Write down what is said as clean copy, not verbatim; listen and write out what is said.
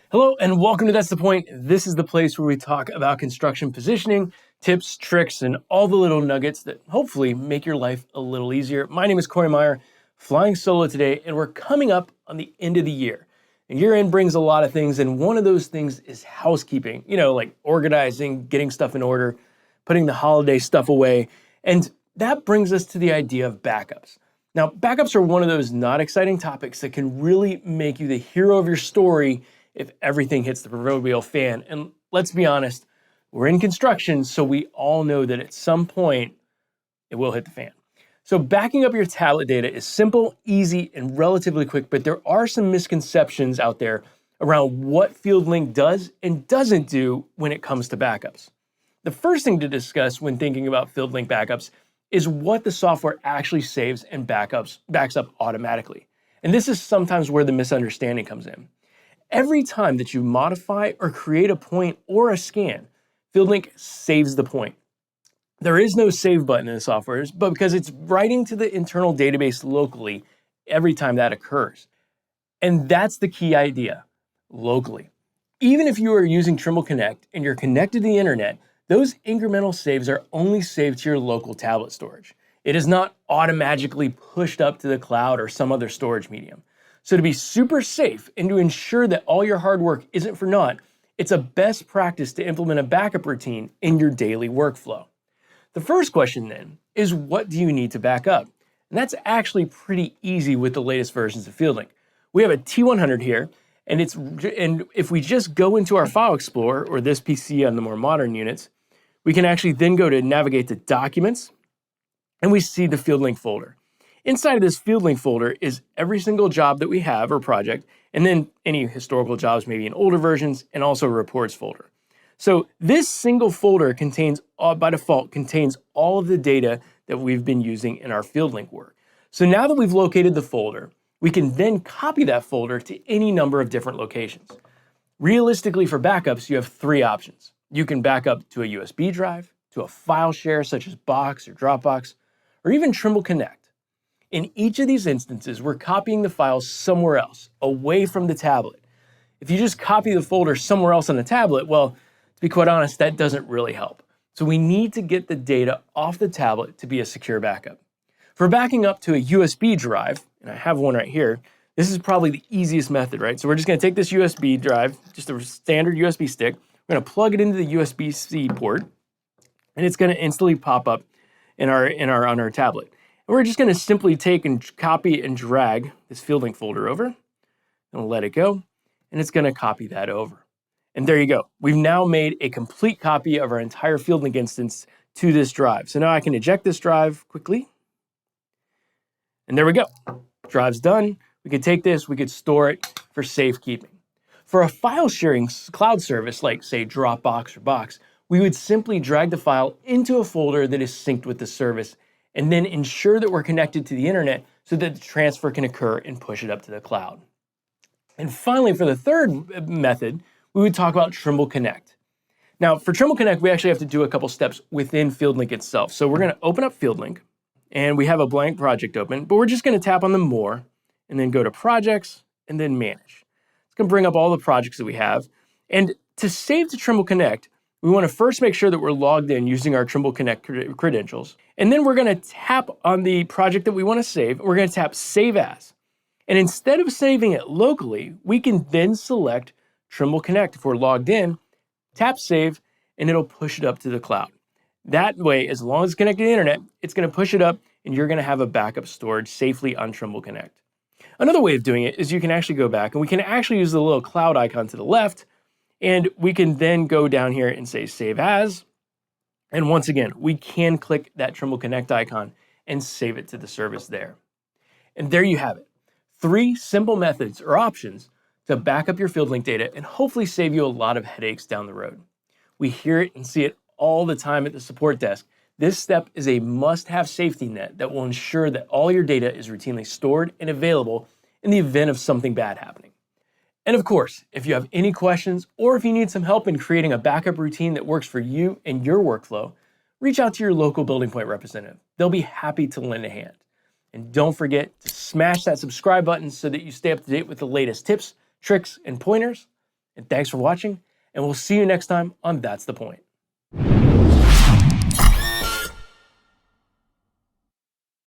Hello and welcome to That's the Point. This is the place where we talk about construction positioning, tips, tricks, and all the little nuggets that hopefully make your life a little easier. My name is Corey Meyer, flying solo today, and we're coming up on the end of the year. And year end brings a lot of things, and one of those things is housekeeping, like organizing, getting stuff in order, putting the holiday stuff away. And that brings us to the idea of backups. Now, backups are one of those not exciting topics that can really make you the hero of your story if everything hits the proverbial fan. And let's be honest, we're in construction, so we all know that at some point it will hit the fan. So backing up your tablet data is simple, easy, and relatively quick, but there are some misconceptions out there around what FieldLink does and doesn't do when it comes to backups. The first thing to discuss when thinking about FieldLink backups is what the software actually saves and backs up automatically. And this is sometimes where the misunderstanding comes in. Every time that you modify or create a point or a scan, FieldLink saves the point. There is no save button in the software, but because it's writing to the internal database locally every time that occurs. And that's the key idea, locally. Even if you are using Trimble Connect and you're connected to the internet, those incremental saves are only saved to your local tablet storage. It is not automatically pushed up to the cloud or some other storage medium. So to be super safe and to ensure that all your hard work isn't for naught, it's a best practice to implement a backup routine in your daily workflow. The first question then is, what do you need to back up? And that's actually pretty easy with the latest versions of FieldLink. We have a T100 here, and if we just go into our File Explorer, or this PC on the more modern units, we can actually then go to navigate to Documents, and we see the FieldLink folder. Inside of this FieldLink folder is every single job that we have or project, and then any historical jobs maybe in older versions, and also a reports folder. So this single folder by default contains all of the data that we've been using in our FieldLink work. So now that we've located the folder, we can then copy that folder to any number of different locations. Realistically, for backups, you have three options. You can back up to a USB drive, to a file share such as Box or Dropbox, or even Trimble Connect. In each of these instances, we're copying the files somewhere else, away from the tablet. If you just copy the folder somewhere else on the tablet, well, to be quite honest, that doesn't really help. So we need to get the data off the tablet to be a secure backup. For backing up to a USB drive, and I have one right here, this is probably the easiest method, right? So we're just gonna take this USB drive, just a standard USB stick, we're gonna plug it into the USB-C port, and it's gonna instantly pop up on our tablet. And we're just gonna simply take and copy and drag this FieldLink folder over, and let it go, and it's gonna copy that over. And there you go. We've now made a complete copy of our entire FieldLink instance to this drive. So now I can eject this drive quickly, and there we go. Drive's done. We could take this, we could store it for safekeeping. For a file sharing cloud service like, say, Dropbox or Box, we would simply drag the file into a folder that is synced with the service, and then ensure that we're connected to the internet so that the transfer can occur and push it up to the cloud. And finally, for the third method, we would talk about Trimble Connect. Now, for Trimble Connect, we actually have to do a couple steps within FieldLink itself. So we're gonna open up FieldLink, and we have a blank project open, but we're just gonna tap on the More, and then go to Projects, and then Manage. It's gonna bring up all the projects that we have. And to save to Trimble Connect, we want to first make sure that we're logged in using our Trimble Connect credentials. And then we're going to tap on the project that we want to save. We're going to tap Save As. And instead of saving it locally, we can then select Trimble Connect if we're logged in, tap Save, and it'll push it up to the cloud. That way, as long as it's connected to the internet, it's going to push it up, and you're going to have a backup stored safely on Trimble Connect. Another way of doing it is you can actually go back, and we can actually use the little cloud icon to the left, and we can then go down here and say Save As. And once again, we can click that Trimble Connect icon and save it to the service there. And there you have it. 3 simple methods or options to back up your FieldLink data and hopefully save you a lot of headaches down the road. We hear it and see it all the time at the support desk. This step is a must-have safety net that will ensure that all your data is routinely stored and available in the event of something bad happening. And of course, if you have any questions or if you need some help in creating a backup routine that works for you and your workflow, reach out to your local Building Point representative. They'll be happy to lend a hand. And don't forget to smash that subscribe button so that you stay up to date with the latest tips, tricks, and pointers. And thanks for watching, and we'll see you next time on That's the Point.